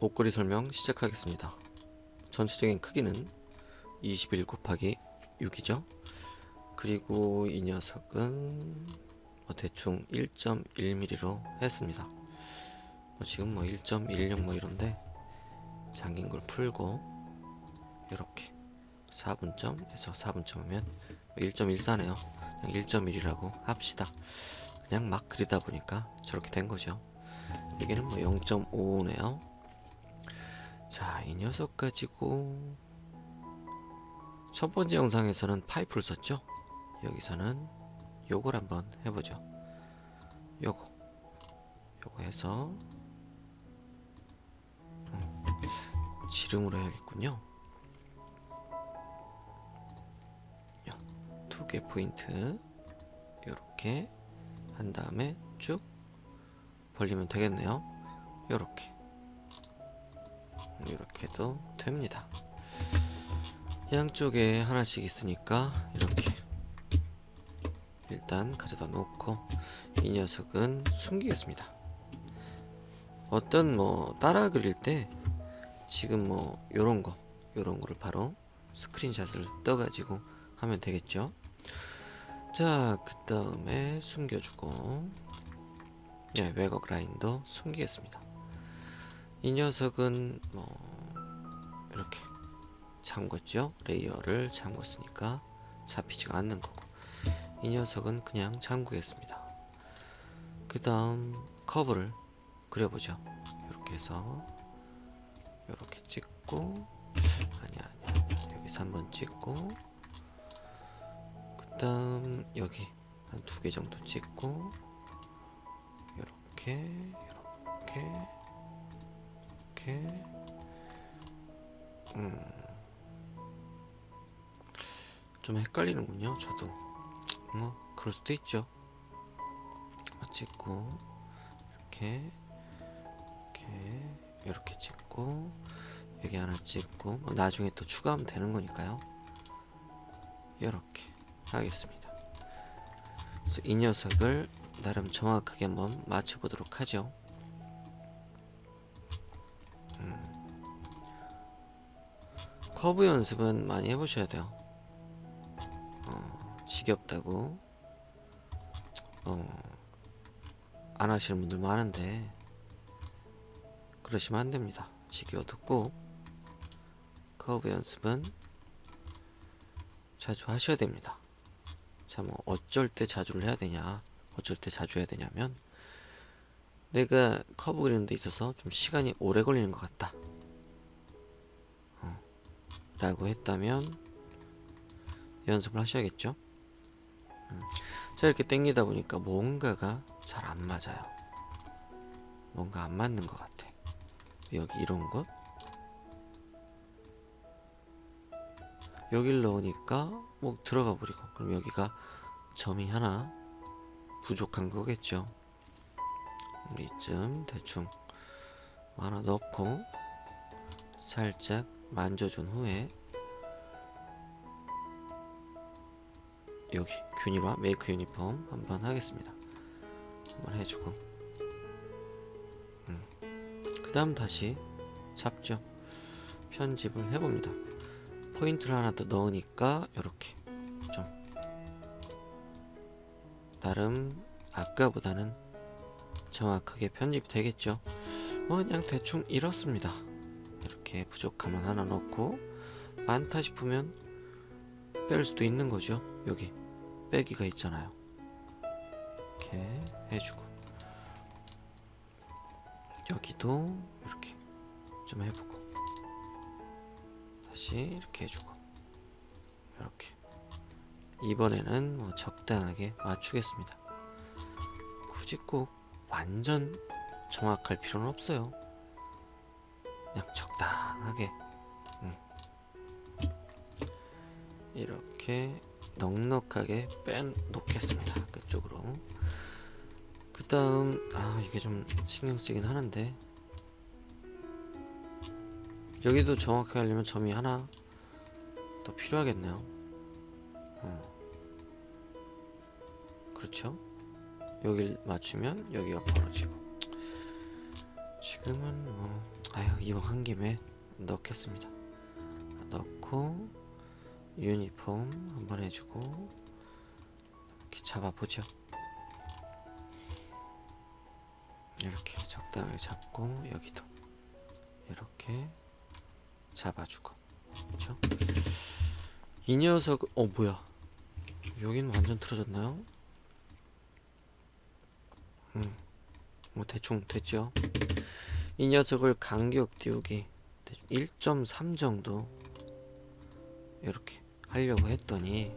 옷걸이 설명 시작하겠습니다. 전체적인 크기는 21 곱하기 6이죠. 그리고 이 녀석은 대충 1.1mm로 했습니다. 지금 1.16 이런데 잠긴 걸 풀고 이렇게 4분점에서 4분점 하면 1.14네요. 그냥 1.1이라고 합시다. 그냥 막 그리다 보니까 저렇게 된 거죠. 여기는 0.55네요. 자, 이 녀석 가지고 첫 번째 영상에서는 파이프를 썼죠. 여기서는 요걸 한번 해보죠. 요거 해서 지름으로 해야겠군요. 두 개 포인트 요렇게 한 다음에 쭉 벌리면 되겠네요. 요렇게 이렇게도 됩니다. 양쪽에 하나씩 있으니까 이렇게 일단 가져다 놓고 이 녀석은 숨기겠습니다. 어떤 따라 그릴 때 지금 요런 거를 바로 스크린샷을 떠가지고 하면 되겠죠. 자, 그 다음에 숨겨주고 외곽 라인도 숨기겠습니다. 이 녀석은 이렇게 잠궜죠. 레이어를 잠궜으니까 잡히지가 않는 거고, 이 녀석은 그냥 잠그겠습니다. 그 다음 커브를 그려보죠. 이렇게 해서 이렇게 찍고 아니야 여기서 한번 찍고, 그 다음 여기 한 2개 정도 찍고 이렇게 좀 헷갈리는군요. 저도 그럴 수도 있죠. 찍고 이렇게 찍고 여기 하나 찍고 나중에 또 추가하면 되는 거니까요. 이렇게 하겠습니다. 그래서 이 녀석을 나름 정확하게 한번 맞춰 보도록 하죠. 커브 연습은 많이 해보셔야 돼요. 지겹다고 안 하시는 분들 많은데 그러시면 안 됩니다. 지겨워도 꼭 커브 연습은 자주 하셔야 됩니다. 자, 어쩔 때 자주를 해야 되냐, 어쩔 때 자주 해야 되냐면, 내가 커브 그리는 데 있어서 좀 시간이 오래 걸리는 것 같다 라고 했다면 연습을 하셔야겠죠. 자, 이렇게 당기다 보니까 뭔가가 잘 안 맞아요. 뭔가 안 맞는 것 같아. 여기 이런 것 여길 넣으니까 들어가 버리고, 그럼 여기가 점이 하나 부족한 거겠죠. 이쯤 대충 하나 넣고 살짝 만져준 후에 여기 균일화 메이크 유니폼 한번 하겠습니다. 한번 해주고 그 다음 다시 잡죠. 편집을 해봅니다. 포인트를 하나 더 넣으니까 이렇게 좀 나름 아까보다는 정확하게 편집이 되겠죠. 그냥 대충 이렇습니다. 이렇게 부족하면 하나 넣고 많다 싶으면 뺄 수도 있는 거죠. 여기 빼기가 있잖아요. 이렇게 해주고 여기도 이렇게 좀 해보고 다시 이렇게 해주고 이렇게 이번에는 적당하게 맞추겠습니다. 굳이 꼭 완전 정확할 필요는 없어요. 그냥 적당하게 이렇게 넉넉하게 빼놓겠습니다. 그쪽으로. 그 다음 이게 좀 신경 쓰긴 하는데, 여기도 정확하게 하려면 점이 하나 더 필요하겠네요. 그렇죠? 여길 맞추면 여기가 벌어지고, 지금은 아유, 이왕 한 김에 넣겠습니다. 넣고 유니폼 한번 해주고 이렇게 잡아보죠. 이렇게 적당하게 잡고 여기도 이렇게 잡아주고. 그렇죠? 이 녀석 뭐야? 여긴 완전 틀어졌나요? 뭐 대충 됐죠? 이 녀석을 간격 띄우기 1.3 정도 이렇게 하려고 했더니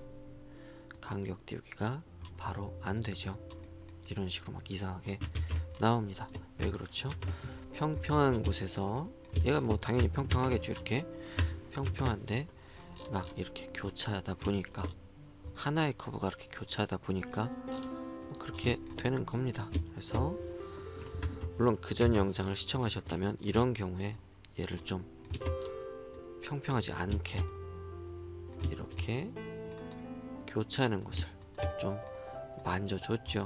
간격 띄우기가 바로 안 되죠. 이런 식으로 막 이상하게 나옵니다. 왜 그렇죠? 평평한 곳에서 얘가 뭐 당연히 평평하겠죠. 이렇게 평평한데 막 이렇게 교차하다 보니까 하나의 커브가 이렇게 교차하다 보니까 그렇게 되는 겁니다. 그래서 물론 그전 영상을 시청하셨다면 이런 경우에 얘를 좀 평평하지 않게 이렇게 교차하는 곳을 좀 만져줬죠.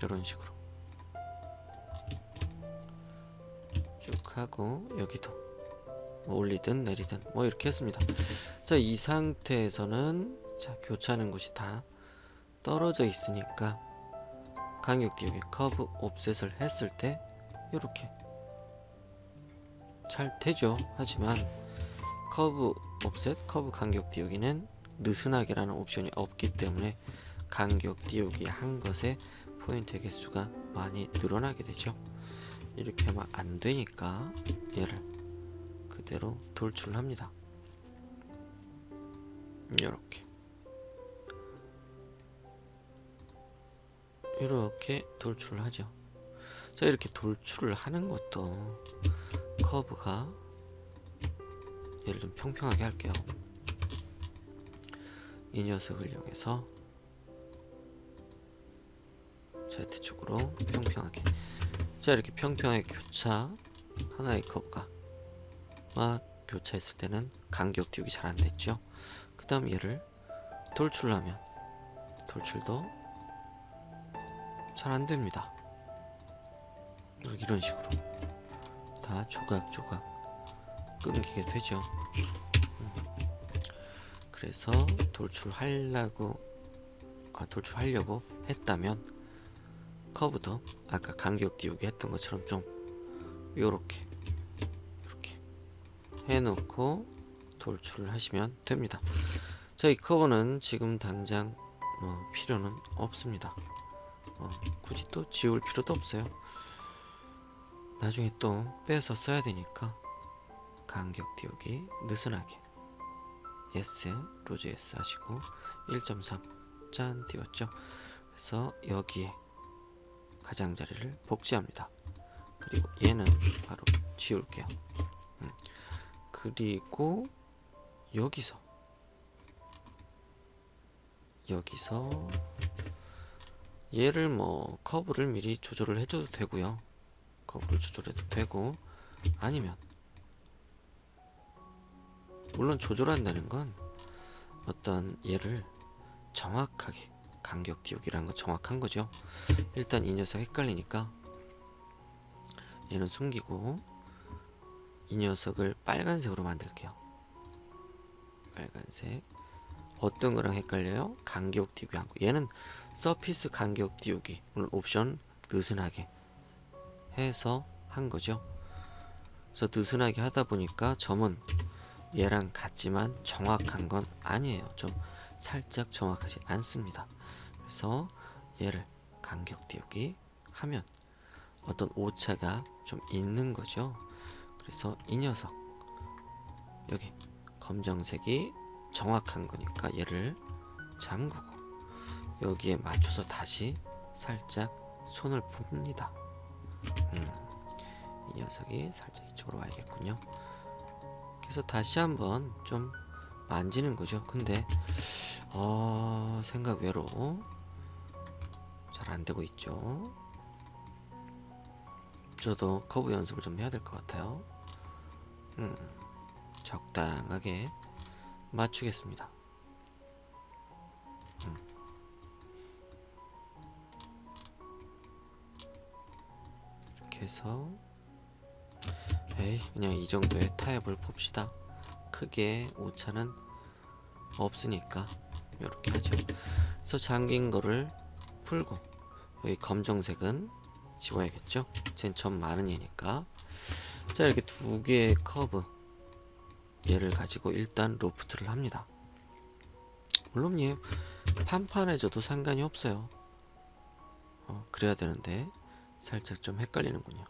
이런 식으로 쭉 하고 여기도 뭐 올리든 내리든 뭐 이렇게 했습니다. 자, 이 상태에서는 자, 교차하는 곳이 다 떨어져 있으니까 간격 띄우기 커브 옵셋을 했을 때 이렇게 잘 되죠. 하지만 커브 옵셋, 커브 간격 띄우기는 느슨하게라는 옵션이 없기 때문에 간격 띄우기 한 것에 포인트의 개수가 많이 늘어나게 되죠. 이렇게 하면 안 되니까 얘를 그대로 돌출을 합니다. 이렇게 돌출을 하죠. 자, 이렇게 돌출을 하는 것도 커브가 얘를 좀 평평하게 할게요. 이 녀석을 이용해서 Z축으로 평평하게. 자, 이렇게 평평하게 교차, 하나의 커브가 막 교차했을 때는 간격 띄우기 잘 안 됐죠. 그 다음 얘를 돌출을 하면 돌출도 잘 안 됩니다. 이런 식으로 다 조각조각 끊기게 되죠. 그래서 돌출하려고 했다면 커브도 아까 간격 띄우기 했던 것처럼 좀 요렇게 이렇게 해놓고 돌출을 하시면 됩니다. 자, 이 커브는 지금 당장 필요는 없습니다. 굳이 또 지울 필요도 없어요. 나중에 또 빼서 써야 되니까 간격 띄우기 느슨하게 S, 로즈 S 하시고 1.3 짠 띄웠죠. 그래서 여기에 가장자리를 복제합니다. 그리고 얘는 바로 지울게요. 그리고 여기서 얘를 뭐 커브를 미리 조절을 해줘도 되고요. 커브를 조절해도 되고, 아니면 물론 조절한다는 건 어떤 얘를 정확하게 간격 띄우기라는 건 정확한 거죠. 일단 이 녀석 헷갈리니까 얘는 숨기고 이 녀석을 빨간색으로 만들게요. 빨간색. 어떤 거랑 헷갈려요? 간격 띄우기 한 거. 얘는 서피스 간격 띄우기, 물론 옵션 느슨하게 해서 한 거죠. 그래서 느슨하게 하다 보니까 점은 얘랑 같지만 정확한 건 아니에요. 좀 살짝 정확하지 않습니다. 그래서 얘를 간격 띄우기 하면 어떤 오차가 좀 있는 거죠. 그래서 이 녀석 여기 검정색이 정확한 거니까 얘를 잠그고 여기에 맞춰서 다시 살짝 손을 봅니다. 이 녀석이 살짝 이쪽으로 와야겠군요. 그래서 다시 한번 좀 만지는 거죠. 근데 생각 외로 잘 안되고 있죠. 저도 커브 연습을 좀 해야 될 것 같아요. 적당하게 맞추겠습니다. 이렇게 해서 에이, 그냥 이 정도의 타협을 봅시다. 크게 오차는 없으니까 이렇게 하죠. 그래서 잠긴 거를 풀고 여기 검정색은 지워야겠죠. 쟨 점 많은 얘니까. 자, 이렇게 두 개의 커브 얘를 가지고 일단 로프트를 합니다. 물론 얘 판판해져도 상관이 없어요. 그래야 되는데 살짝 좀 헷갈리는군요.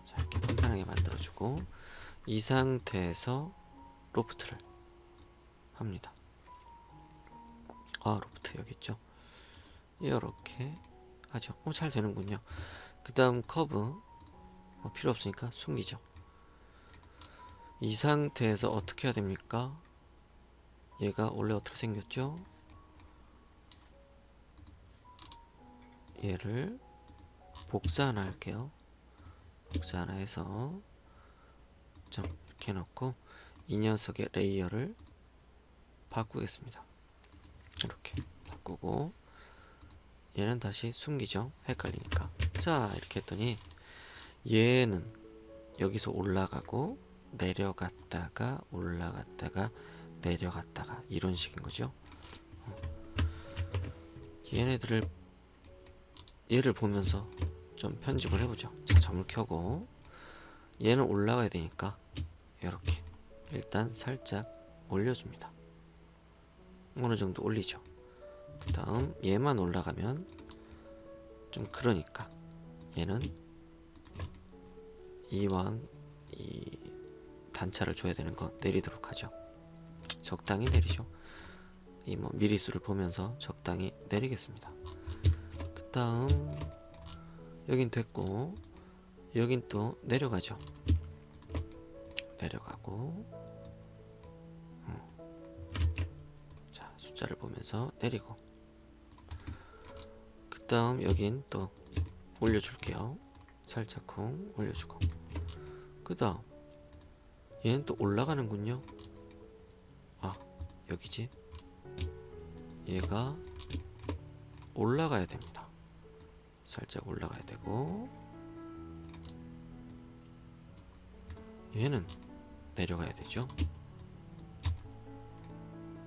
자, 이렇게 판판하게 만들어주고 이 상태에서 로프트를 합니다. 로프트 여기 있죠. 이렇게 하죠. 잘 되는군요. 그 다음 커브 필요 없으니까 숨기죠. 이 상태에서 어떻게 해야 됩니까? 얘가 원래 어떻게 생겼죠? 얘를 복사 하나 할게요. 복사 하나 해서 좀 이렇게 놓고 이 녀석의 레이어를 바꾸겠습니다. 이렇게 바꾸고 얘는 다시 숨기죠. 헷갈리니까. 자, 이렇게 했더니 얘는 여기서 올라가고 내려갔다가 올라갔다가 내려갔다가 이런 식인 거죠. 얘를 보면서 좀 편집을 해보죠. 자, 점을 켜고 얘는 올라가야 되니까 이렇게 일단 살짝 올려줍니다. 어느 정도 올리죠. 그 다음 얘만 올라가면 좀 그러니까 얘는 이왕 이 단차를 줘야 되는 거 내리도록 하죠. 적당히 내리죠. 이 미리수를 보면서 적당히 내리겠습니다. 그 다음 여긴 됐고 여긴 또 내려가죠. 내려가고 자, 숫자를 보면서 내리고 그 다음 여긴 또 올려줄게요. 살짝쿵 올려주고 그 다음 얘는 또 올라가는군요. 여기지. 얘가 올라가야 됩니다. 살짝 올라가야 되고 얘는 내려가야 되죠.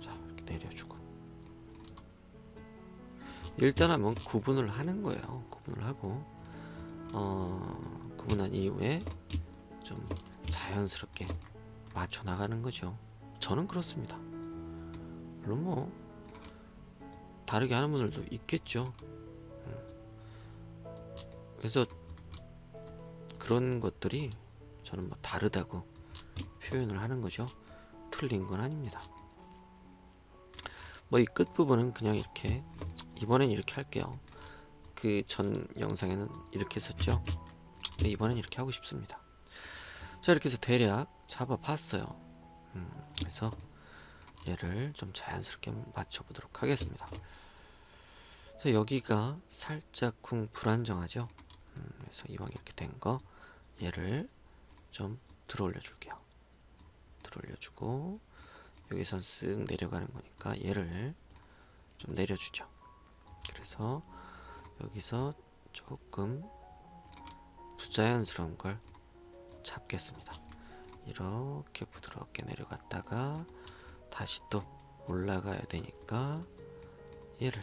자, 이렇게 내려주고 일단 한번 구분을 하는 거예요. 구분을 하고 구분한 이후에 좀 자연스럽게 맞춰 나가는 거죠. 저는 그렇습니다. 물론 다르게 하는 분들도 있겠죠. 그래서 그런 것들이 저는 다르다고 표현을 하는 거죠. 틀린 건 아닙니다. 이 끝부분은 그냥 이렇게 이번엔 이렇게 할게요. 그 전 영상에는 이렇게 했었죠. 이번엔 이렇게 하고 싶습니다. 자, 이렇게 해서 대략 잡아 봤어요. 그래서 얘를 좀 자연스럽게 맞춰 보도록 하겠습니다. 자, 여기가 살짝쿵 불안정하죠. 그래서 이왕 이렇게 된 거 얘를 좀 들어 올려 줄게요. 들어 올려 주고 여기선 쓱 내려가는 거니까 얘를 좀 내려주죠. 그래서 여기서 조금 부자연스러운 걸 잡겠습니다. 이렇게 부드럽게 내려갔다가 다시 또 올라가야 되니까 얘를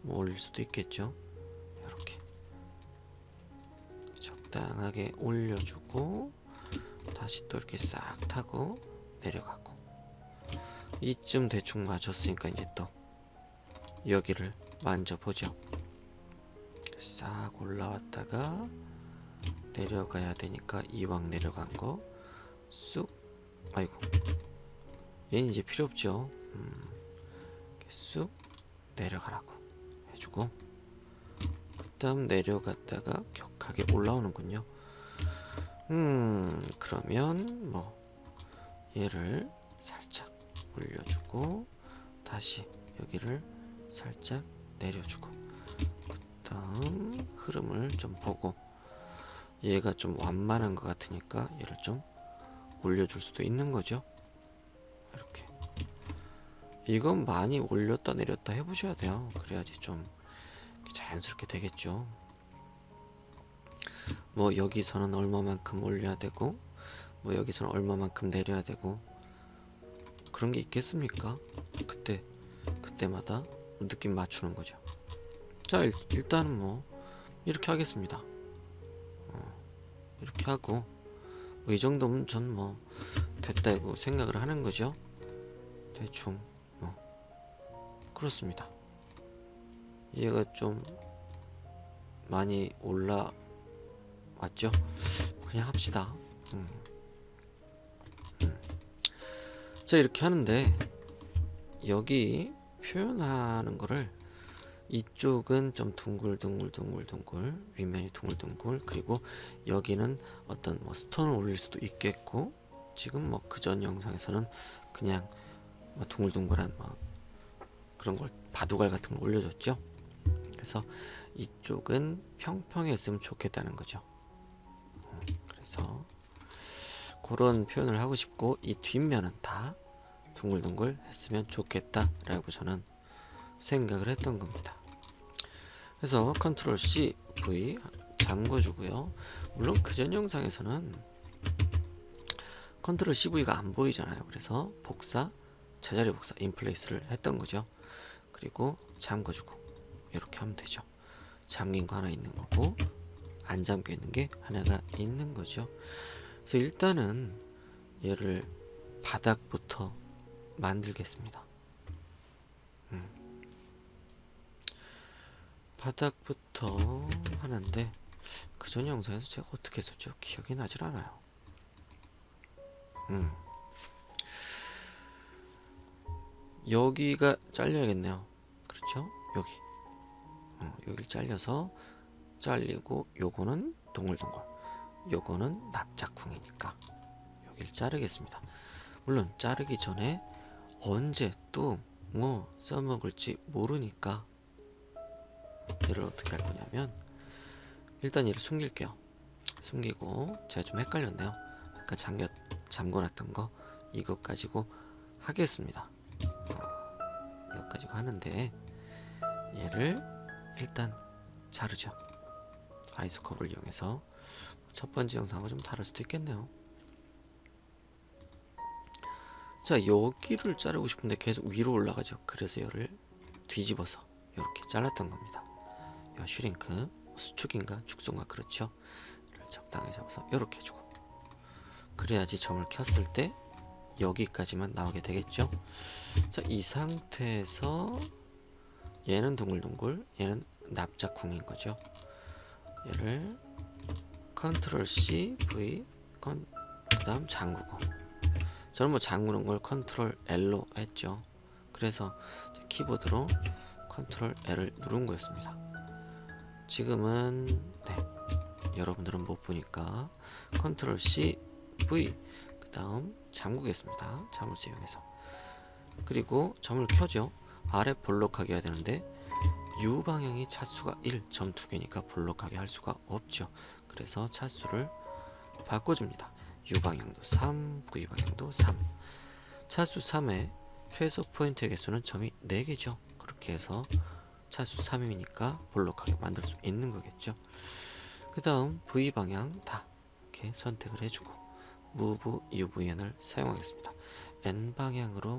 올릴 수도 있겠죠. 이렇게 적당하게 올려주고 다시 또 이렇게 싹 타고 내려가고 이쯤 대충 맞췄으니까 이제 또 여기를 만져보죠. 싹 올라왔다가 내려가야 되니까 이왕 내려간 거 쑥, 아이고 얘는 이제 필요 없죠. 이렇게 쑥 내려가라고 해주고 그 다음 내려갔다가 격하게 올라오는군요. 그러면 얘를 살짝 올려주고 다시 여기를 살짝 내려주고 그 다음 흐름을 좀 보고 얘가 좀 완만한 것 같으니까 얘를 좀 올려줄 수도 있는 거죠. 이렇게 이건 많이 올렸다 내렸다 해보셔야 돼요. 그래야지 좀 자연스럽게 되겠죠. 여기서는 얼마만큼 올려야 되고 뭐 여기서는 얼마만큼 내려야 되고 그런 게 있겠습니까? 그때마다 느낌 맞추는 거죠. 자, 일단은 뭐 이렇게 하겠습니다. 이렇게 하고 뭐 이 정도면 전 뭐 됐다고 생각을 하는 거죠. 대충 그렇습니다. 얘가 좀 많이 올라왔죠. 그냥 합시다. 자, 이렇게 하는데 여기 표현하는 거를 이쪽은 좀 둥글둥글 윗면이 둥글둥글, 그리고 여기는 어떤 뭐 스톤을 올릴 수도 있겠고, 지금 뭐 그전 영상에서는 그냥 뭐 둥글둥글한 뭐 그런 걸 바둑알 같은 걸 올려줬죠. 그래서 이쪽은 평평했으면 좋겠다는 거죠. 그래서 그런 표현을 하고 싶고, 이 뒷면은 다 둥글둥글 했으면 좋겠다 라고 저는 생각을 했던 겁니다. 그래서 컨트롤 C, V 잠궈주고요. 물론 그전 영상에서는 컨트롤 CV가 안 보이잖아요. 그래서 복사, 제자리 복사, 인플레이스를 했던 거죠. 그리고 잠궈주고 이렇게 하면 되죠. 잠긴 거 하나 있는 거고 안 잠겨 있는 게 하나가 있는 거죠. 그래서 일단은 얘를 바닥부터 만들겠습니다. 바닥부터 하는데 그전 영상에서 제가 어떻게 했었죠? 기억이 나질 않아요. 여기가 잘려야겠네요. 그렇죠? 여기를 잘려서 잘리고, 요거는 동글동글, 요거는 납작쿵이니까 여기를 자르겠습니다. 물론 자르기 전에 언제 또 뭐 써먹을지 모르니까 얘를 어떻게 할 거냐면, 일단 얘를 숨길게요. 숨기고, 제가 좀 헷갈렸네요. 아까 잠궈놨던 거 이것 가지고 하겠습니다. 이것 가지고 하는데 얘를 일단 자르죠. 아이스컵을 이용해서. 첫 번째 영상과 좀 다를 수도 있겠네요. 자, 여기를 자르고 싶은데 계속 위로 올라가죠. 그래서 얘를 뒤집어서 이렇게 잘랐던 겁니다. 요 슈링크, 수축인가 축소인가, 그렇죠. 적당히 잡아서 이렇게 해주고, 그래야지 점을 켰을 때 여기까지만 나오게 되겠죠. 자, 이 상태에서 얘는 동글동글, 얘는 납작쿵인 거죠. 얘를 컨트롤 C, V, 그 다음 잠그고, 저는 뭐 잠그는 걸 컨트롤 L로 했죠. 그래서 키보드로 컨트롤 L을 누른 거였습니다. 지금은 여러분들은 못 보니까 컨트롤 C, V, 그 다음 잠그겠습니다. 자물쇠 이용해서. 그리고 점을 켜죠. 아래 볼록하게 해야 되는데 U 방향이 차수가 1, 점 2개니까 볼록하게 할 수가 없죠. 그래서 차수를 바꿔줍니다. U 방향도 3, V 방향도 3. 차수 3의 최소 포인트의 개수는 점이 4개죠. 그렇게 해서 차수 3이니까 볼록하게 만들 수 있는 거겠죠. 그 다음 V 방향 다 이렇게 선택을 해주고 Move UVN을 사용하겠습니다. N 방향으로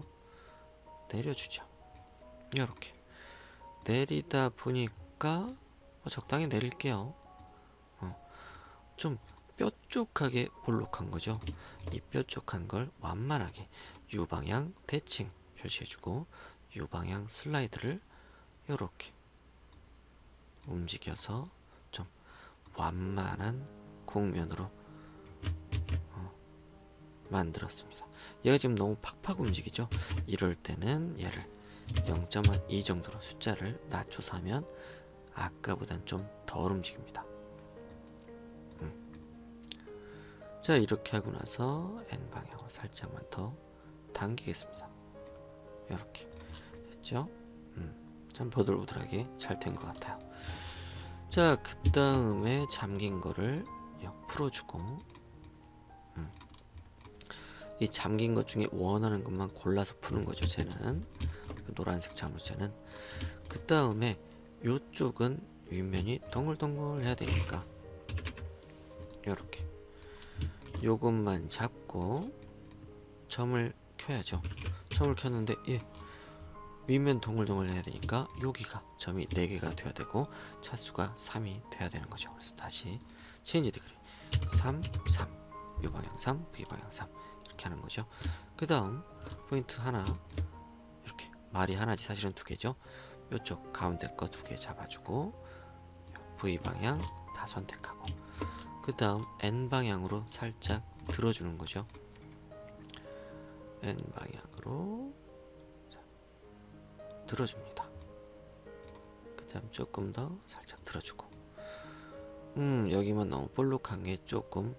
내려주죠. 이렇게 내리다 보니까 적당히 내릴게요. 좀 뾰족하게 볼록한 거죠. 이 뾰족한 걸 완만하게 U 방향 대칭 표시해주고, U 방향 슬라이드를 이렇게 움직여서 좀 완만한 곡면으로 만들었습니다. 얘가 지금 너무 팍팍 움직이죠. 이럴 때는 얘를 0.2 정도로 숫자를 낮춰서 하면 아까보단 좀 덜 움직입니다. 자, 이렇게 하고 나서 N 방향으로 살짝만 더 당기겠습니다. 이렇게 됐죠? 참 보들보들하게 잘 된 것 같아요. 자, 그 다음에 잠긴 거를 풀어주고, 이 잠긴 것 중에 원하는 것만 골라서 푸는 거죠. 쟤는 그 노란색 자물쇠는. 그 다음에 요쪽은 윗면이 동글동글 해야 되니까 이렇게 요것만 잡고 닫고 점을 켜야죠. 점을 켰는데 위면 동글동글 해야 되니까 여기가 점이 4개가 돼야 되고 차수가 3이 돼야 되는 거죠. 그래서 다시 체인지 디그리 3, 3, 요 방향 3, V 방향 3 이렇게 하는 거죠. 그 다음 포인트 하나 이렇게 말이 하나지 사실은 2개죠. 요쪽 가운데 거 2개 잡아주고 V 방향 다 선택하고 그 다음 N 방향으로 살짝 들어주는 거죠. N 방향으로 들어줍니다. 그 다음 조금 더 살짝 들어주고 여기만 너무 볼록한 게 조금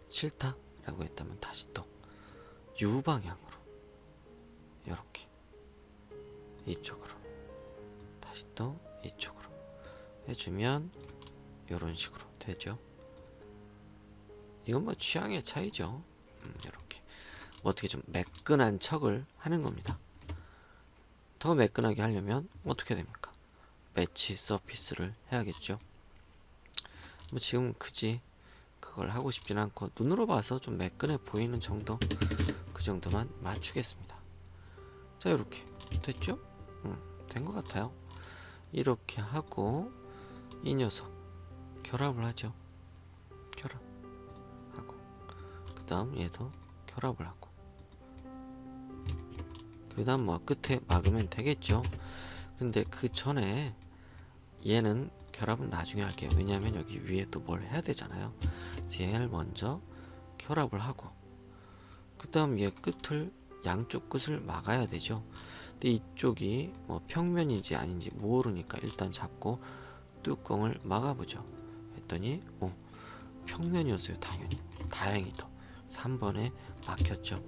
싫다 라고 했다면 다시 또 U 방향으로 이렇게 이쪽으로 다시 또 이쪽으로 해주면 이런 식으로 되죠. 이건 뭐 취향의 차이죠. 이렇게 어떻게 좀 매끈한 척을 하는 겁니다. 더 매끈하게 하려면 어떻게 됩니까? 매치 서피스를 해야겠죠. 뭐 지금 굳이 그걸 하고 싶진 않고 눈으로 봐서 좀 매끈해 보이는 정도, 그 정도만 맞추겠습니다. 자, 이렇게 됐죠? 된 것 같아요. 이렇게 하고 이 녀석 결합을 하죠. 결합하고 그 다음 얘도 결합을 하고 그 다음 뭐 끝에 막으면 되겠죠. 근데 그 전에 얘는 결합은 나중에 할게요. 왜냐하면 여기 위에 또 뭘 해야 되잖아요. 그래서 얘를 먼저 결합을 하고 그 다음 얘 끝을 양쪽 끝을 막아야 되죠. 근데 이쪽이 뭐 평면인지 아닌지 모르니까 일단 잡고 뚜껑을 막아보죠. 했더니 평면이었어요. 당연히 다행히도 3번에 막혔죠.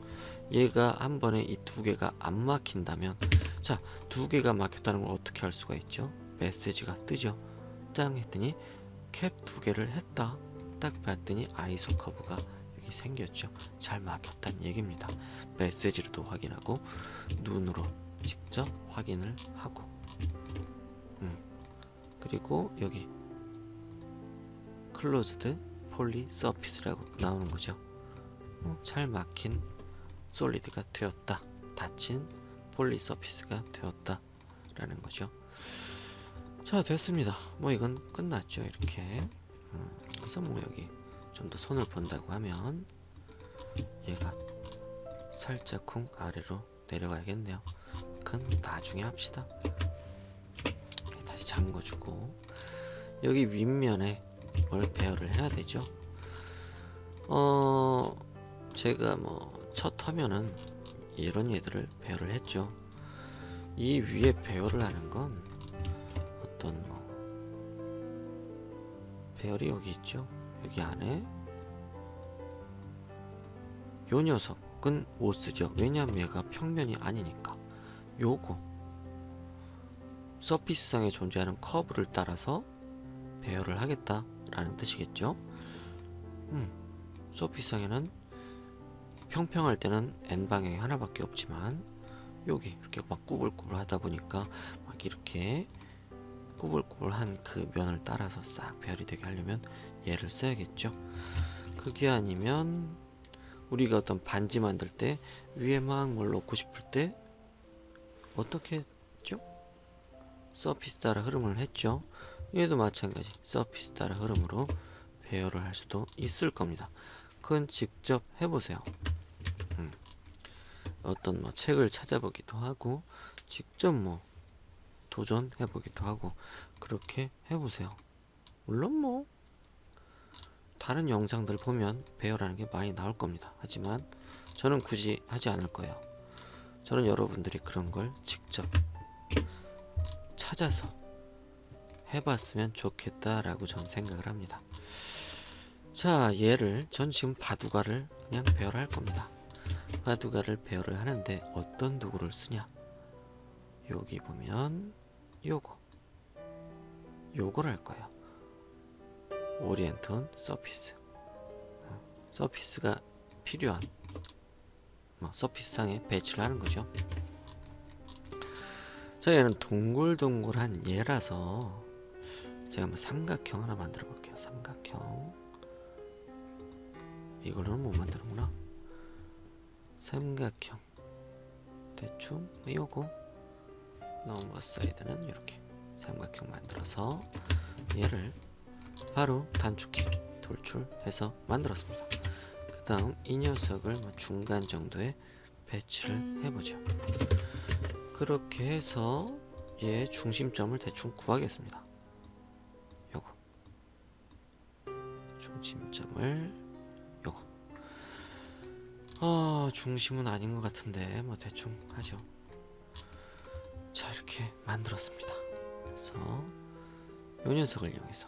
얘가 한 번에 이 2개가 안 막힌다면, 자, 2개가 막혔다는 걸 어떻게 할 수가 있죠? 메시지가 뜨죠. 짱 했더니 캡 2개를 했다. 딱 봤더니 아이소 커브가 여기 생겼죠. 잘 막혔다는 얘기입니다. 메시지로도 확인하고 눈으로 직접 확인을 하고 그리고 여기 클로즈드 폴리 서피스라고 나오는 거죠. 잘 막힌 솔리드가 되었다. 닫힌 폴리 서피스가 되었다 라는 거죠. 자, 됐습니다. 뭐 이건 끝났죠. 이렇게 그래서 뭐 여기 좀 더 손을 본다고 하면 얘가 살짝쿵 아래로 내려가야겠네요. 그건 나중에 합시다. 다시 잠궈주고 여기 윗면에 뭘 배열을 해야 되죠. 제가 뭐 첫 화면은 이런 얘들을 배열을 했죠. 이 위에 배열을 하는 건 어떤 뭐 배열이 여기 있죠. 여기 안에 요 녀석은 못 쓰죠. 왜냐하면 얘가 평면이 아니니까. 요거 서피스상에 존재하는 커브를 따라서 배열을 하겠다라는 뜻이겠죠. 서피스상에는 평평할 때는 N방향이 하나밖에 없지만 여기 이렇게 막 꾸불꾸불 하다 보니까 막 이렇게 꾸불꾸불한 그 면을 따라서 싹 배열이 되게 하려면 얘를 써야겠죠. 그게 아니면 우리가 어떤 반지 만들 때 위에 막 뭘 넣고 싶을 때 어떻게 했죠? 서피스 따라 흐름을 했죠. 얘도 마찬가지 서피스 따라 흐름으로 배열을 할 수도 있을 겁니다. 그건 직접 해보세요. 어떤 뭐 책을 찾아보기도 하고 직접 뭐 도전해보기도 하고 그렇게 해보세요. 물론 뭐 다른 영상들 보면 배열하는 게 많이 나올 겁니다. 하지만 저는 굳이 하지 않을 거예요. 저는 여러분들이 그런 걸 직접 찾아서 해봤으면 좋겠다라고 저는 생각을 합니다. 자, 얘를 전 지금 바둑알을 그냥 배열할 겁니다. 바둑알을 배열을 하는데 어떤 도구를 쓰냐? 여기 보면 요거를 할 거예요. 오리엔트 온 서피스. 서피스가 필요한 서피스상에 배치를 하는 거죠. 자, 얘는 동글동글한 얘라서 제가 한번 삼각형 하나 만들어 볼게요. 삼각형. 이걸로는 못 만드는구나. 삼각형 대충 요거 넘버 사이드는 이렇게 삼각형 만들어서 얘를 바로 단축키 돌출해서 만들었습니다. 그 다음 이 녀석을 뭐 중간 정도에 배치를 해보죠. 그렇게 해서 얘 중심점을 대충 구하겠습니다. 요거 중심점을 요거 중심은 아닌 것 같은데 뭐 대충 하죠. 자, 이렇게 만들었습니다. 그래서 요 녀석을 이용해서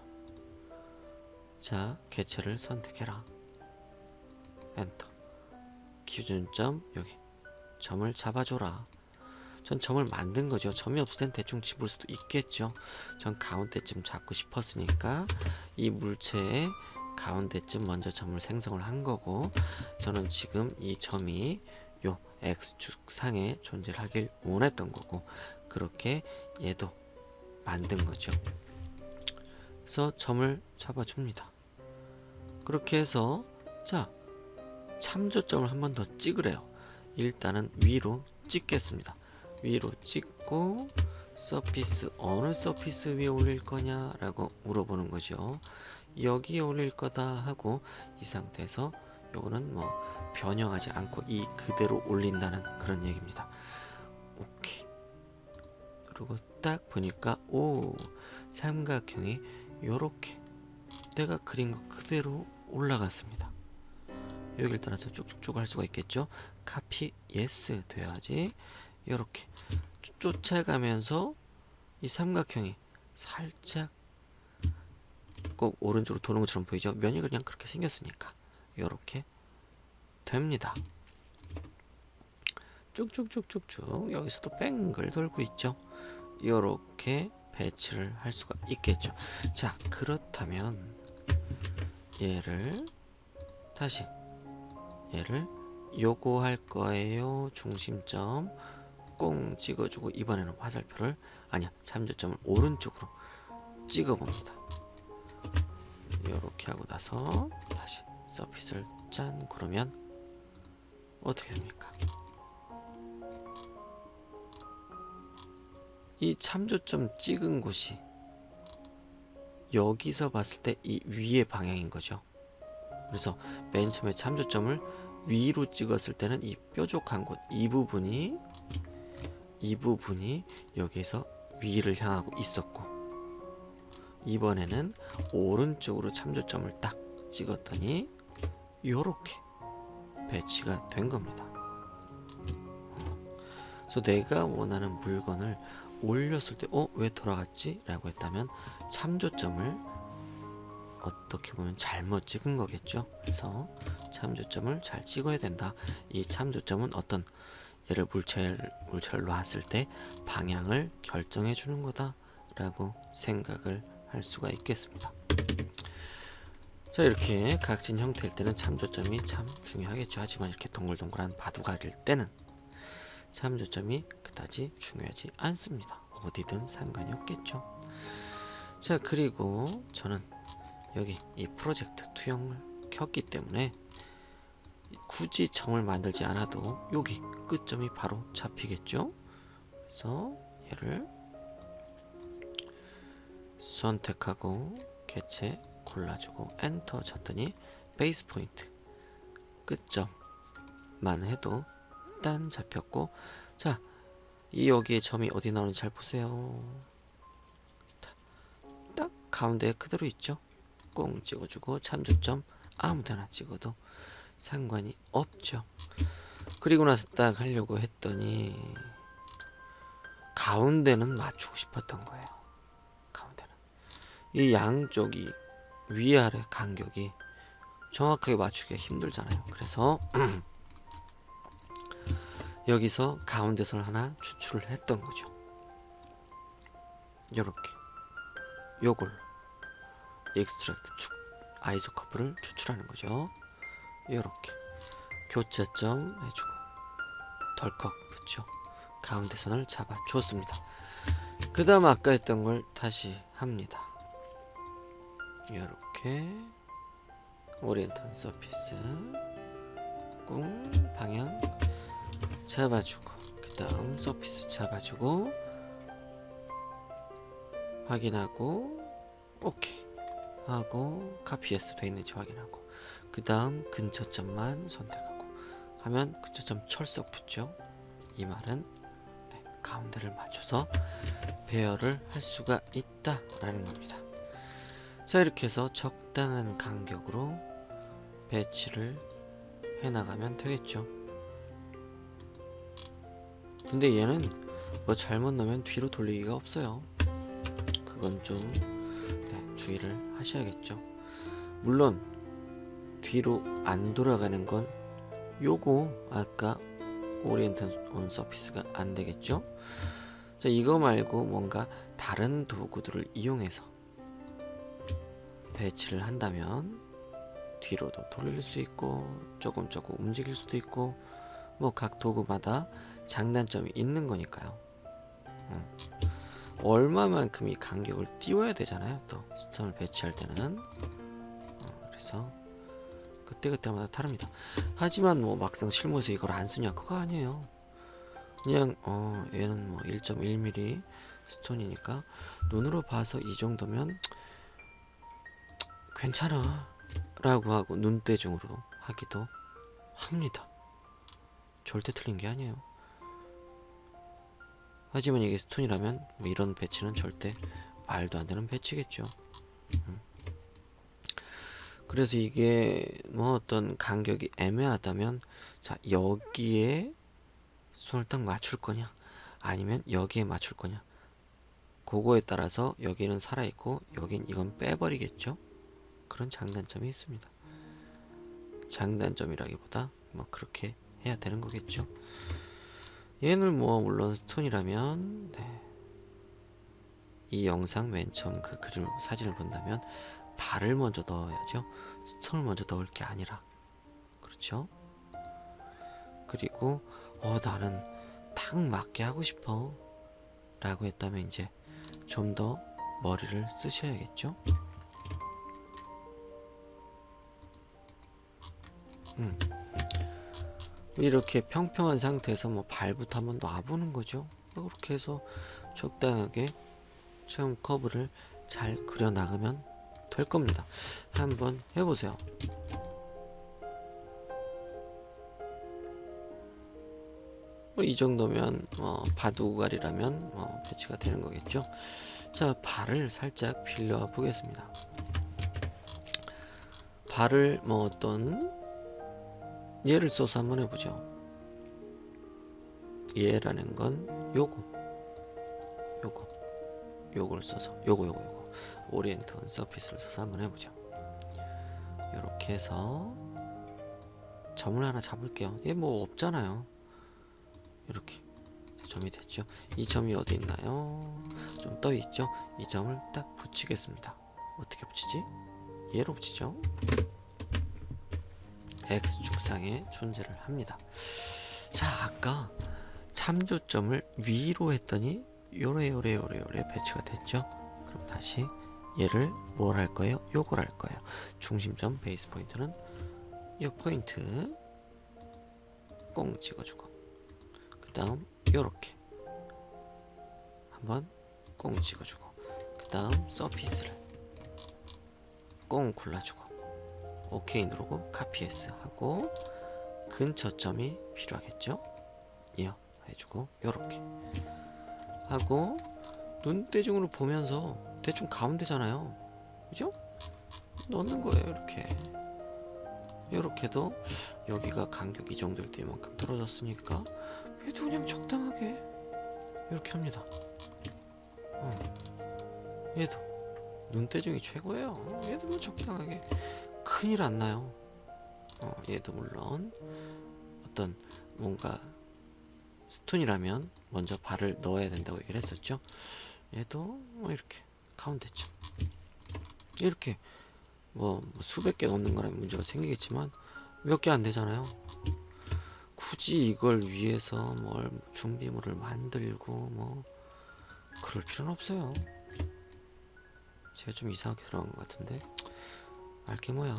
자, 개체를 선택해라. 엔터. 기준점 여기 점을 잡아줘라. 전 점을 만든 거죠. 점이 없을 땐 대충 집을 수도 있겠죠. 전 가운데쯤 잡고 싶었으니까 이 물체의 가운데쯤 먼저 점을 생성을 한 거고, 저는 지금 이 점이 요 X축상에 존재를 하길 원했던 거고, 그렇게 얘도 만든 거죠. 그래서 점을 잡아줍니다. 그렇게 해서 자, 참조점을 한 번 더 찍으래요. 일단은 위로 찍겠습니다. 위로 찍고 서피스, 어느 서피스 위에 올릴 거냐 라고 물어보는 거죠. 여기에 올릴 거다 하고, 이 상태에서 요거는 뭐 변형하지 않고 이 그대로 올린다는 그런 얘기입니다. 오케이. 그리고 딱 보니까 오, 삼각형이 요렇게 내가 그린 거 그대로 올라갔습니다. 여기를 따라서 쭉쭉쭉 할 수가 있겠죠. 카피 예스 돼야지. 요렇게 쫓아가면서 이 삼각형이 살짝 꼭 오른쪽으로 도는 것처럼 보이죠. 면이 그냥 그렇게 생겼으니까 요렇게 됩니다. 쭉쭉쭉쭉쭉 여기서도 뱅글 돌고 있죠. 요렇게 배치를 할 수가 있겠죠. 자, 그렇다면 얘를 다시 얘를 요거 할 거예요. 중심점 꽁 찍어주고, 이번에는 화살표를 아니야 참조점을 오른쪽으로 찍어봅니다. 요렇게 하고 나서 다시 서피스를 짠. 그러면 어떻게 됩니까? 이 참조점 찍은 곳이 여기서 봤을 때 이 위의 방향인 거죠. 그래서 맨 처음에 참조점을 위로 찍었을 때는 이 뾰족한 곳, 이 부분이 여기에서 위를 향하고 있었고, 이번에는 오른쪽으로 참조점을 딱 찍었더니 요렇게 배치가 된 겁니다. 그래서 내가 원하는 물건을 올렸을 때 왜 돌아갔지? 라고 했다면 참조점을 어떻게 보면 잘못 찍은 거겠죠. 그래서 참조점을 잘 찍어야 된다. 이 참조점은 어떤 얘를 물체를 놨을 때 방향을 결정해 주는 거다 라고 생각을 할 수가 있겠습니다. 자, 이렇게 각진 형태일 때는 참조점이 참 중요하겠죠. 하지만 이렇게 동글동글한 바둑알일 때는 참조점이 그다지 중요하지 않습니다. 어디든 상관이 없겠죠. 자, 그리고 저는 여기 이 프로젝트 투영을 켰기 때문에 굳이 점을 만들지 않아도 여기 끝점이 바로 잡히겠죠. 그래서 얘를 선택하고 개체 골라주고 엔터 쳤더니 베이스 포인트 끝점만 해도 딴 잡혔고, 자, 이 여기에 점이 어디 나오는지 잘 보세요. 딱 가운데에 그대로 있죠. 꽁 찍어주고 참조점 아무데나 찍어도 상관이 없죠. 그리고 나서 딱 하려고 했더니 가운데는 맞추고 싶었던 거예요. 가운데는 이 양쪽이 위아래 간격이 정확하게 맞추기가 힘들잖아요. 그래서 여기서 가운데선을 하나 추출을 했던 거죠. 요렇게 요걸로 익스트랙트 아이소 커브를 추출하는 거죠. 요렇게 교차점 해주고 덜컥 붙죠. 가운데선을 잡아줬습니다. 그 다음 아까 했던 걸 다시 합니다. 요렇게 오리엔턴 서피스 꿍 방향 잡아주고 그 다음 서피스 잡아주고 확인하고 오케이 하고 카피 예스 돼있는지 확인하고 그 다음 근처점만 선택하고 하면 근처점 철석 붙죠. 이 말은 네, 가운데를 맞춰서 배열을 할 수가 있다 라는 겁니다. 자, 이렇게 해서 적당한 간격으로 배치를 해나가면 되겠죠. 근데 얘는 뭐 잘못 넣으면 뒤로 돌리기가 없어요. 그건 좀 네, 주의를 하셔야겠죠. 물론 뒤로 안 돌아가는 건 요거 아까 오리엔트 온 서피스가 안 되겠죠. 자, 이거 말고 뭔가 다른 도구들을 이용해서 배치를 한다면 뒤로도 돌릴 수 있고 조금 움직일 수도 있고 뭐 각 도구마다 장단점이 있는 거니까요. 얼마만큼 이 간격을 띄워야 되잖아요. 또 스톤을 배치할 때는 그래서 그때그때마다 다릅니다. 하지만 뭐 막상 실무에서 이걸 안 쓰냐 그거 아니에요. 그냥 얘는 뭐 1.1mm 스톤이니까 눈으로 봐서 이 정도면 괜찮아 라고 하고 눈대중으로 하기도 합니다. 절대 틀린 게 아니에요. 하지만 이게 스톤이라면 뭐 이런 배치는 절대 말도 안 되는 배치겠죠. 그래서 이게 뭐 어떤 간격이 애매하다면 자, 여기에 손을 딱 맞출 거냐 아니면 여기에 맞출 거냐 그거에 따라서 여기는 살아있고 여긴 이건 빼버리겠죠. 그런 장단점이 있습니다. 장단점이라기보다 뭐 그렇게 해야 되는 거겠죠. 얘는 뭐 물론 스톤이라면 네. 이 영상 맨 처음 그 그림 사진을 본다면 발을 먼저 넣어야죠. 스톤을 먼저 넣을 게 아니라 그렇죠. 그리고 나는 딱 맞게 하고 싶어 라고 했다면 이제 좀 더 머리를 쓰셔야겠죠. 이렇게 평평한 상태에서 뭐 발부터 한번 놔보는 거죠. 그렇게 해서 적당하게 처음 커브를 잘 그려 나가면 될 겁니다. 한번 해보세요. 이 정도면 바둑알이라면 배치가 되는 거겠죠. 자, 발을 살짝 빌려 보겠습니다. 발을 뭐 어떤 예를 써서 한번 해보죠. 예라는 건 요걸 써서 요거 오리엔트 온 서피스를 써서 한번 해보죠. 이렇게 해서 점을 하나 잡을게요. 얘 뭐 없잖아요. 이렇게 점이 됐죠. 이 점이 어디 있나요? 좀 떠 있죠. 이 점을 딱 붙이겠습니다. 어떻게 붙이지? 얘로 붙이죠. X축상에 존재를 합니다. 자, 아까 참조점을 위로 했더니 요래 배치가 됐죠. 그럼 다시 얘를 뭘 할 거예요? 요걸 할 거예요. 중심점 베이스 포인트는 이 포인트 꽁 찍어주고 그 다음 요렇게 한번 꽁 찍어주고 그 다음 서피스를 꽁 골라주고 오케이 누르고 카피 S 하고 근처점이 필요하겠죠. 이어 해주고 요렇게 하고 눈대중으로 보면서 대충 가운데잖아요. 그죠? 넣는 거예요. 이렇게도 여기가 간격이 정도일 때 이만큼 떨어졌으니까 얘도 그냥 적당하게 이렇게 합니다. 얘도 눈대중이 최고예요. 얘도 뭐 적당하게 큰일 안 나요. 얘도 물론 어떤 뭔가 스톤이라면 먼저 발을 넣어야 된다고 얘기를 했었죠. 얘도 뭐 이렇게 가운데쯤 이렇게 뭐 수백 개 넣는 거라면 문제가 생기겠지만 몇 개 안 되잖아요. 굳이 이걸 위해서 뭘 준비물을 만들고 뭐 그럴 필요는 없어요. 제가 좀 이상하게 들어간 것 같은데 알게 뭐야.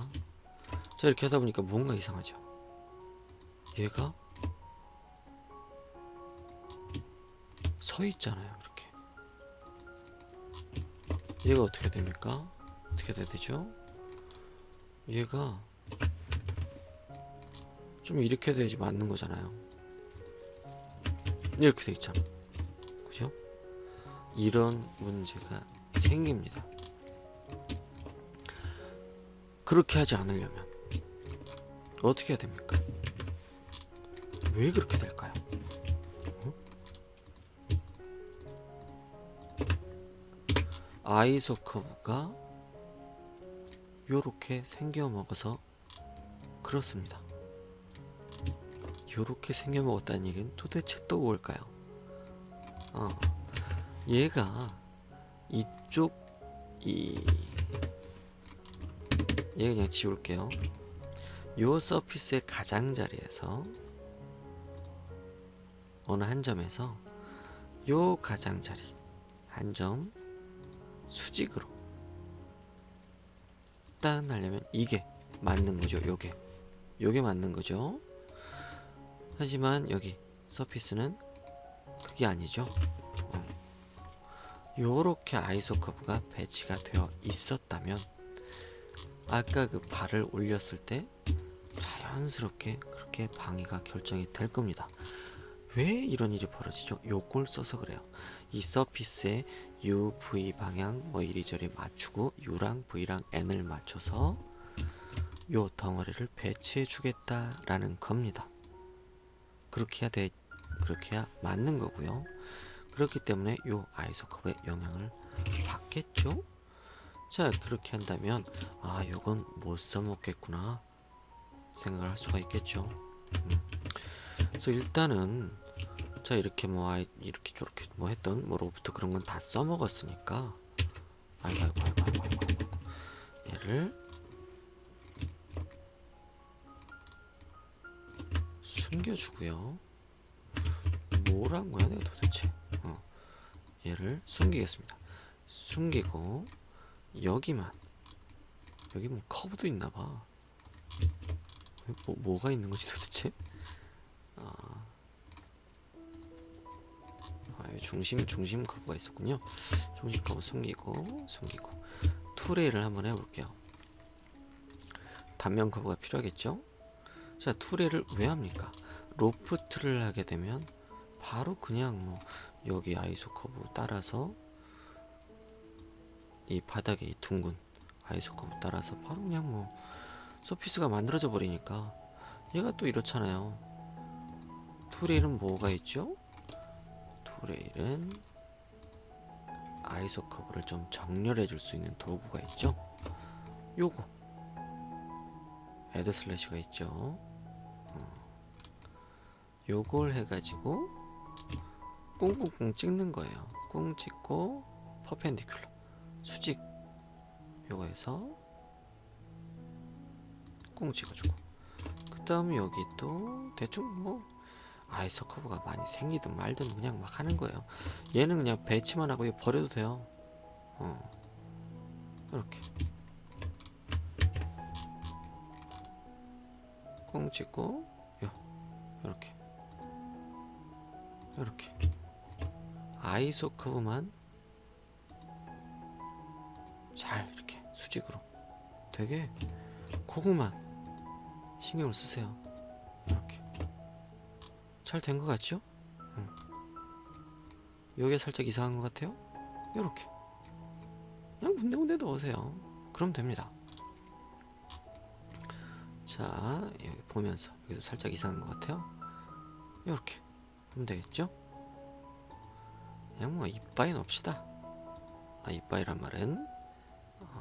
자, 이렇게 하다 보니까 뭔가 이상하죠. 얘가 서 있잖아요. 이렇게. 얘가 어떻게 됩니까? 어떻게 돼야 되죠? 얘가 좀 이렇게 돼야지 맞는 거잖아요. 이렇게 돼 있잖아. 그죠? 이런 문제가 생깁니다. 그렇게 하지 않으려면 어떻게 해야 됩니까? 왜 그렇게 될까요? 어? 아이소 커브가 요렇게 생겨 먹어서 그렇습니다. 요렇게 생겨 먹었다는 얘기는 도대체 또 뭘까요? 얘가 이쪽 얘 그냥 지울게요. 요 서피스의 가장자리에서 어느 한 점에서 요 가장자리 한 점 수직으로 딴 하려면 이게 맞는 거죠. 요게 맞는 거죠. 하지만 여기 서피스는 그게 아니죠. 요렇게 아이소 커브가 배치가 되어 있었다면 아까 그 발을 올렸을 때 자연스럽게 그렇게 방위가 결정이 될 겁니다. 왜 이런 일이 벌어지죠? 요걸 써서 그래요. 이 서피스에 U, V 방향 뭐 이리저리 맞추고 U랑 V랑 N을 맞춰서 요 덩어리를 배치해 주겠다라는 겁니다. 그렇게 해야 맞는 거고요. 그렇기 때문에 요 아이소 커브의 영향을 받겠죠? 자, 그렇게 한다면 요건 못 써먹겠구나 생각을 할 수가 있겠죠. 그래서 일단은 자, 이렇게 이렇게 저렇게 뭐 했던 뭐 로프트 그런 건 다 써먹었으니까 아이고 얘를 숨겨주고요. 뭐란 거야 내가 도대체? 얘를 숨기겠습니다. 숨기고 여기 뭐 커브도 있나봐. 뭐가 있는 거지 도대체? 중심 커브가 있었군요. 중심 커브 숨기고 투레이를 한번 해볼게요. 단면 커브가 필요하겠죠? 자, 투레이를 왜 합니까? 로프트를 하게 되면 바로 그냥 뭐 여기 아이소 커브 따라서 이 바닥에 이 둥근 아이소 커브 따라서 바로 그냥 뭐 서피스가 만들어져 버리니까 얘가 또 이렇잖아요. 투레일은 뭐가 있죠? 투레일은 아이소 커브를 좀 정렬해 줄 수 있는 도구가 있죠. 요거 애드 슬래시가 있죠. 요걸 해가지고 꽁꽁꽁 찍는 거예요. 꽁 찍고 퍼펜디큘러 수직 요거 해서 꽁 찍어주고 그 다음에 여기 또 대충 뭐 아이소 커브가 많이 생기든 말든 그냥 막 하는 거예요. 얘는 그냥 배치만 하고 버려도 돼요. 이렇게 꽁 찍고 이렇게 아이소 커브만 잘 이렇게 수직으로 되게 그거만 신경을 쓰세요. 이렇게 잘 된 것 같죠? 여기가 살짝 이상한 것 같아요? 이렇게 그냥 군데군데 넣으세요. 그럼 됩니다. 자, 여기 보면서 여기도 살짝 이상한 것 같아요. 이렇게 하면 되겠죠? 그냥 뭐 이빠이 넣읍시다. 이빠이란 말은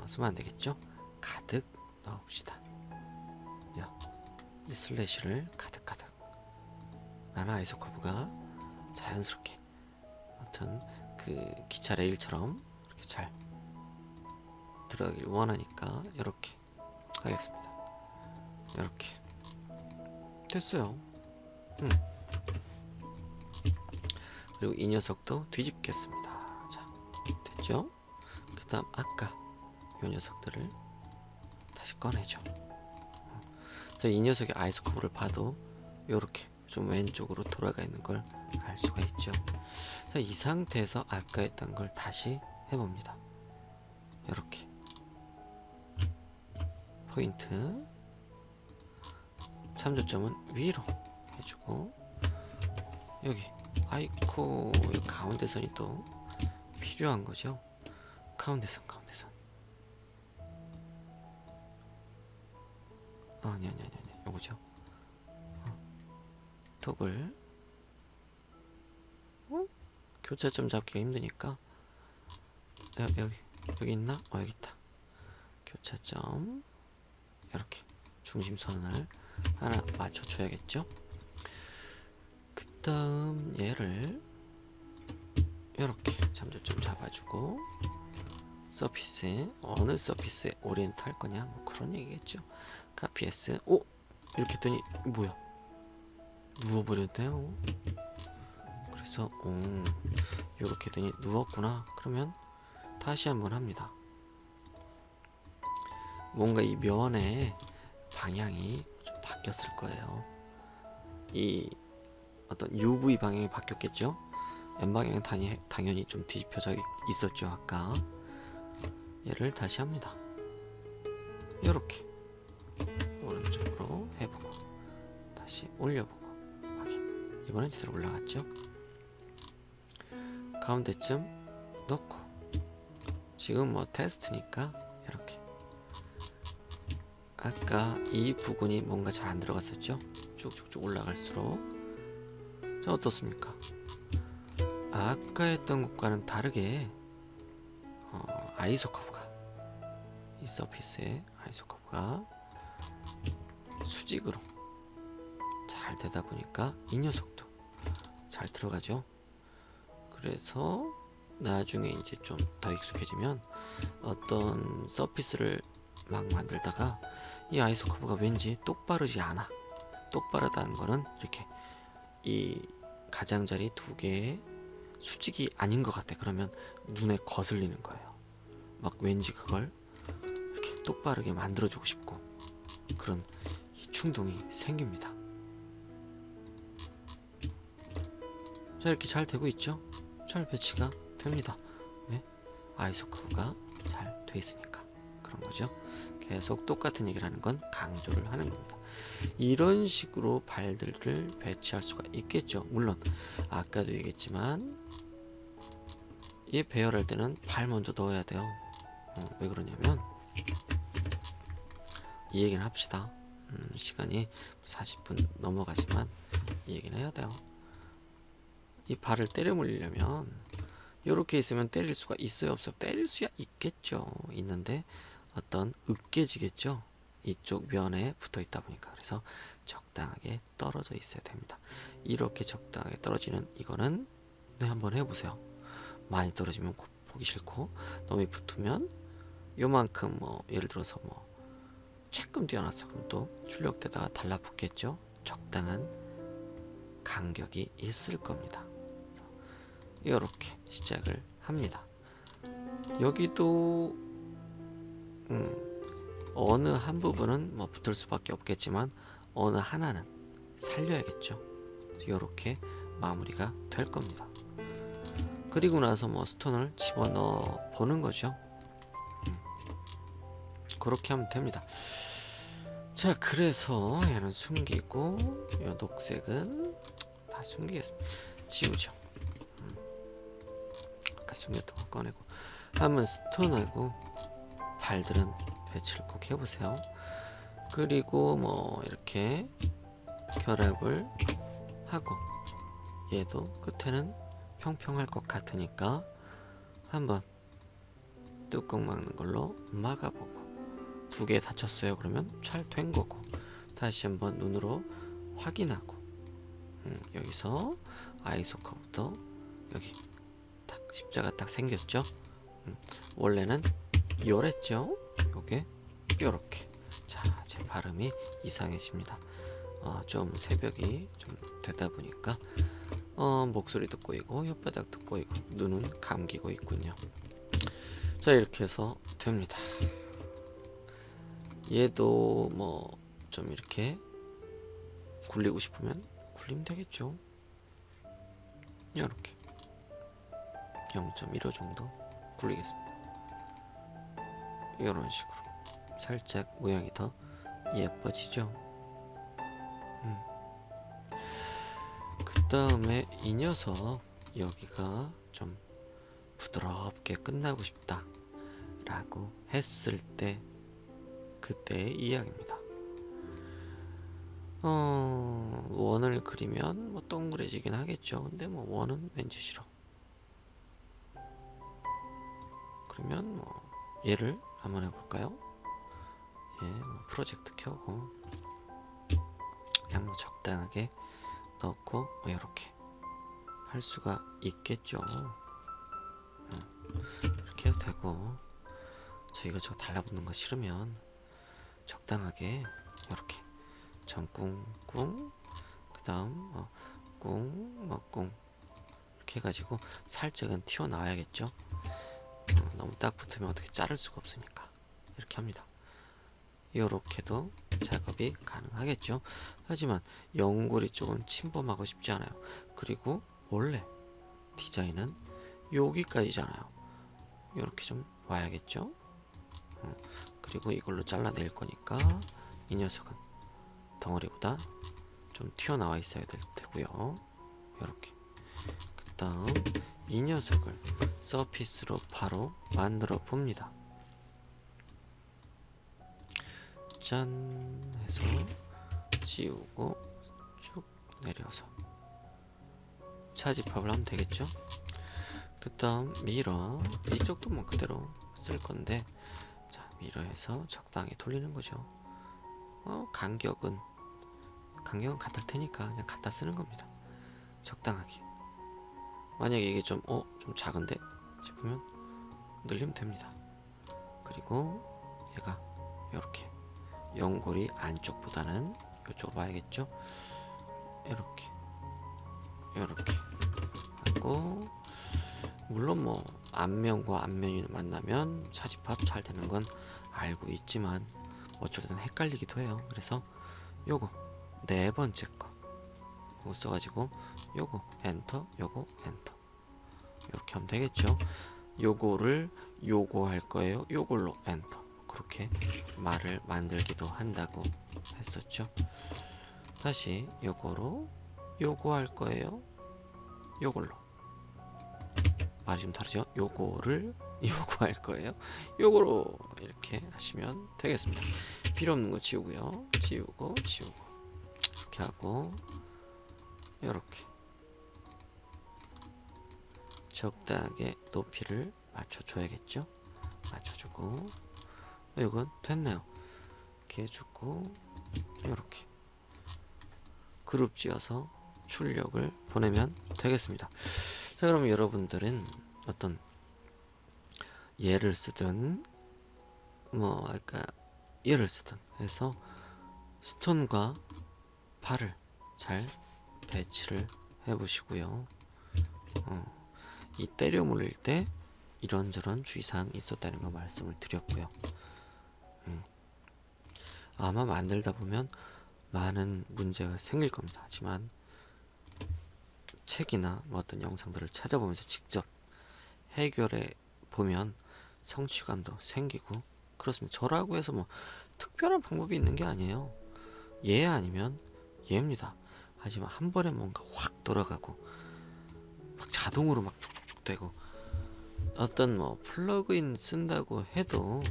쓰면 안 되겠죠? 가득 넣읍시다. 이 슬래시를 가득 나는 아이소 커브가 자연스럽게 어떤 그 기차 레일처럼 이렇게 잘 들어가길 원하니까 이렇게 하겠습니다. 이렇게 됐어요. 그리고 이 녀석도 뒤집겠습니다. 자, 됐죠? 그 다음 아까 이 녀석들을 다시 꺼내죠. 그래서 이 녀석의 아이소 커브를 봐도 이렇게 좀 왼쪽으로 돌아가 있는 걸 알 수가 있죠. 자, 이 상태에서 아까 했던 걸 다시 해봅니다. 이렇게 포인트 참조점은 위로 해주고, 여기 아이코 이 가운데선이 또 필요한 거죠. 가운데선 아니 요거죠. 톡을 교차점 잡기가 힘드니까 여기 있나? 여기 있다. 교차점 이렇게 중심선을 하나 맞춰줘야겠죠. 그 다음 얘를 이렇게 참조점 잡아주고, 서피스에 어느 서피스에 오리엔트 할 거냐, 뭐 그런 얘기겠죠. 카피 S. 오! 이렇게 했더니 뭐야, 누워버렸대요. 그래서 이렇게 했더니 누웠구나. 그러면 다시 한번 합니다. 뭔가 이 면의 방향이 좀 바뀌었을 거예요. 이 어떤 UV 방향이 바뀌었겠죠. M 방향은 당연히 좀 뒤집혀져 있었죠. 아까 얘를 다시 합니다. 이렇게 오른쪽으로 해보고 다시 올려보고 확인. 이번엔 제대로 올라갔죠. 가운데쯤 넣고, 지금 뭐 테스트니까 이렇게, 아까 이 부분이 뭔가 잘 안 들어갔었죠. 쭉쭉쭉 올라갈수록. 자, 어떻습니까? 아까 했던 것과는 다르게 아이소 커브가, 이 서피스의 아이소 커브가 수직으로 잘 되다 보니까 이 녀석도 잘 들어가죠. 그래서 나중에 이제 좀 더 익숙해지면 어떤 서피스를 막 만들다가 이 아이소 커브가 왠지 똑바르지 않아, 똑바르다는 거는 이렇게 이 가장자리 두 개의 수직이 아닌 것 같아. 그러면 눈에 거슬리는 거예요. 막 왠지 그걸 이렇게 똑바르게 만들어주고 싶고, 그런 이 충동이 생깁니다. 자, 이렇게 잘 되고 있죠? 잘 배치가 됩니다. 왜? 아이소 커브가 잘 돼 있으니까 그런 거죠. 계속 똑같은 얘기를 하는 건 강조를 하는 겁니다. 이런 식으로 발들을 배치할 수가 있겠죠. 물론 아까도 얘기했지만 얘 배열할 때는 발 먼저 넣어야 돼요. 왜 그러냐면, 이 얘기는 합시다. 시간이 40분 넘어가지만 이 얘기는 해야 돼요. 이 발을 때려 물리려면 이렇게 있으면 때릴 수가 있어요, 없어요? 때릴 수야 있겠죠. 있는데 어떤 으깨지겠죠. 이쪽 면에 붙어 있다 보니까. 그래서 적당하게 떨어져 있어야 됩니다. 이렇게 적당하게 떨어지는 이거는 한번 해보세요. 많이 떨어지면 보기 싫고, 너무 붙으면 요만큼 뭐 예를 들어서 뭐 조금 뛰어났어, 그럼 또 출력되다가 달라붙겠죠. 적당한 간격이 있을 겁니다. 이렇게 시작을 합니다. 여기도 어느 한 부분은 뭐 붙을 수밖에 없겠지만 어느 하나는 살려야겠죠. 이렇게 마무리가 될 겁니다. 그리고 나서 뭐 스톤을 집어넣어 보는 거죠. 그렇게 하면 됩니다. 자, 그래서 얘는 숨기고, 이 녹색은 다 숨기겠습니다. 지우죠. 아까 숨겼던 거 꺼내고, 한번 스톤하고 발들은 배치를 꼭 해보세요. 그리고 뭐 이렇게 결합을 하고, 얘도 끝에는 평평할 것 같으니까 한번 뚜껑 막는 걸로 막아보고, 두 개 닫혔어요. 그러면 잘 된 거고, 다시 한번 눈으로 확인하고, 여기서 아이소 커브도 여기 딱 십자가 딱 생겼죠. 원래는 요랬죠. 요게 요렇게. 자, 제 발음이 이상해집니다. 좀 새벽이 좀 되다 보니까 목소리도 꼬이고 혓바닥도 꼬이고 눈은 감기고 있군요. 자, 이렇게 해서 됩니다. 얘도 뭐 좀 이렇게 굴리고 싶으면 굴리면 되겠죠. 이렇게 0.15 정도 굴리겠습니다. 이런 식으로 살짝 모양이 더 예뻐지죠. 그 다음에 이 녀석 여기가 좀 부드럽게 끝나고 싶다 라고 했을 때 그때의 이야기입니다. 원을 그리면 뭐 동그래지긴 하겠죠. 근데 뭐 원은 왠지 싫어. 그러면 뭐 얘를 한번 해볼까요? 예, 뭐 프로젝트 켜고 그냥 뭐 적당하게 넣고 뭐 이렇게 할 수가 있겠죠. 이렇게 해도 되고, 저 이거 저 달라붙는 거 싫으면 적당하게 이렇게 전 꿍꿍, 그 다음 꿍, 꿍 이렇게 해가지고 살짝은 튀어나와야겠죠. 너무 딱 붙으면 어떻게 자를 수가 없으니까 이렇게 합니다. 이렇게도 작업이 가능하겠죠. 하지만 연골이 조금 침범하고 싶지 않아요. 그리고 원래 디자인은 여기까지잖아요. 이렇게 좀 와야겠죠. 그리고 이걸로 잘라낼 거니까 이 녀석은 덩어리보다 좀 튀어나와 있어야 되고요. 이렇게. 그 다음 이 녀석을 서피스로 바로 만들어 봅니다. 짠 해서 지우고 쭉 내려서 차집합을 하면 되겠죠. 그 다음 미러, 이쪽도 뭐 그대로 쓸 건데, 자 미러에서 적당히 돌리는 거죠. 간격은 같을 테니까 그냥 갖다 쓰는 겁니다. 적당하게. 만약에 이게 좀 작은데 싶으면 늘리면 됩니다. 그리고 얘가 이렇게 연골이 안쪽보다는 이쪽 봐야겠죠. 이렇게 하고, 물론 뭐 앞면과 앞면이 만나면 차집합 잘 되는 건 알고 있지만 어쩌든 헷갈리기도 해요. 그래서 요거 네 번째 거 요거 써가지고 요거 엔터, 요거 엔터 이렇게 하면 되겠죠. 요거를 요거 할 거예요. 요걸로 엔터. 그렇게 말을 만들기도 한다고 했었죠. 다시 요거로 요거 할 거예요. 요걸로. 말이 좀 다르죠. 요거를 요거 할 거예요. 요거로 이렇게 하시면 되겠습니다. 필요 없는 거 지우고요. 지우고 이렇게 하고 이렇게 적당하게 높이를 맞춰줘야겠죠. 맞춰주고, 이건 됐네요. 이렇게 해주고 이렇게 그룹 지어서 출력을 보내면 되겠습니다. 자, 그럼 여러분들은 어떤 얘를 쓰든 뭐 아까 얘를 쓰든 해서 스톤과 팔을 잘 배치를 해 보시고요. 이 때려 물릴 때 이런저런 주의사항이 있었다는 거 말씀을 드렸고요. 아마 만들다 보면 많은 문제가 생길 겁니다. 하지만 책이나 뭐 어떤 영상들을 찾아보면서 직접 해결해 보면 성취감도 생기고 그렇습니다. 저라고 해서 뭐 특별한 방법이 있는 게 아니에요. 얘 아니면 얘입니다. 하지만 한 번에 뭔가 확 돌아가고 막 자동으로 막 쭉쭉쭉 되고, 어떤 뭐 플러그인 쓴다고 해도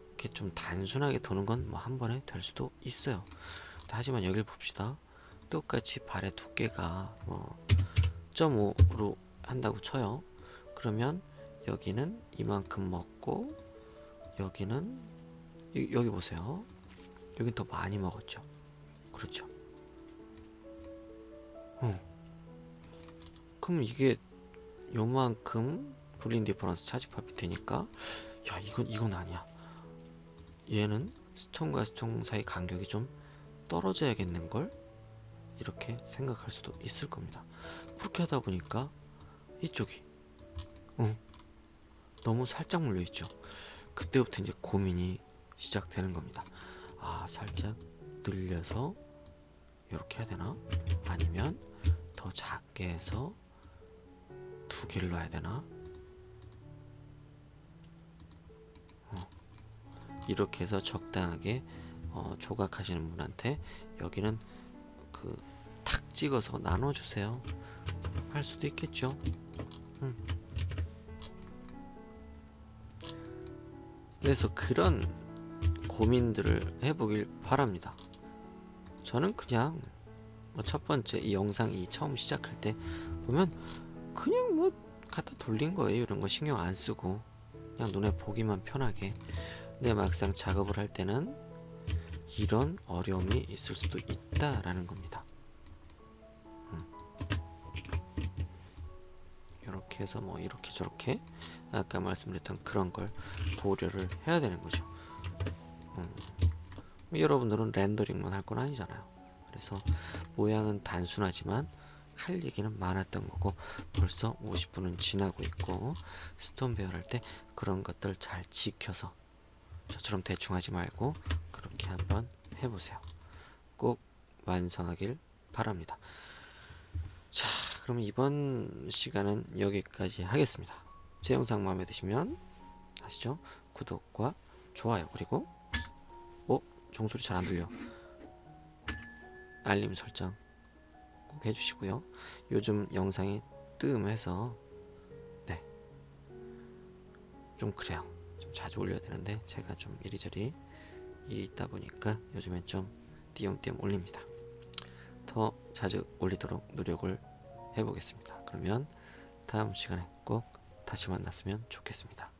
이렇게 좀 단순하게 도는 건 뭐 한 번에 될 수도 있어요. 하지만 여길 봅시다. 똑같이 발의 두께가 뭐 0.5로 한다고 쳐요. 그러면 여기는 이만큼 먹고 여기는 여기 보세요. 여긴 더 많이 먹었죠. 그렇죠. 그럼 이게 요만큼 불린 디퍼런스 차집합이 되니까, 야 이건 아니야. 얘는 스톤과 스톤 사이 간격이 좀 떨어져야겠는걸? 이렇게 생각할 수도 있을 겁니다. 그렇게 하다 보니까 이쪽이 너무 살짝 물려있죠. 그때부터 이제 고민이 시작되는 겁니다. 살짝 늘려서 이렇게 해야 되나? 아니면 더 작게 해서 2 여기를 놔야 되나? 이렇게 해서 적당하게 조각하시는 분한테 여기는 그 탁 찍어서 나눠주세요 할 수도 있겠죠. 그래서 그런 고민들을 해보길 바랍니다. 저는 그냥 첫 번째 이 영상이 처음 시작할 때 보면 그냥 뭐 갖다 돌린 거예요. 이런 거 신경 안 쓰고 그냥 눈에 보기만 편하게. 근데 막상 작업을 할 때는 이런 어려움이 있을 수도 있다라는 겁니다. 이렇게 해서 뭐 이렇게 저렇게 아까 말씀드렸던 그런 걸 고려를 해야 되는 거죠. 여러분들은 렌더링만 할 건 아니잖아요. 그래서 모양은 단순하지만 할 얘기는 많았던 거고 벌써 50분은 지나고 있고 스톤 배열할 때 그런 것들 잘 지켜서 저처럼 대충 하지 말고 그렇게 한번 해보세요. 꼭 완성하길 바랍니다. 자, 그럼 이번 시간은 여기까지 하겠습니다. 제 영상 마음에 드시면 아시죠? 구독과 좋아요 그리고 종소리 잘 안 들려. 알림 설정 꼭 해주시고요. 요즘 영상이 뜸해서 네, 좀 그래요. 좀 자주 올려야 되는데 제가 좀 이리저리 일이 있다 보니까 요즘엔 좀 띄엄띄엄 올립니다. 더 자주 올리도록 노력을 해보겠습니다. 그러면 다음 시간에 꼭 다시 만났으면 좋겠습니다.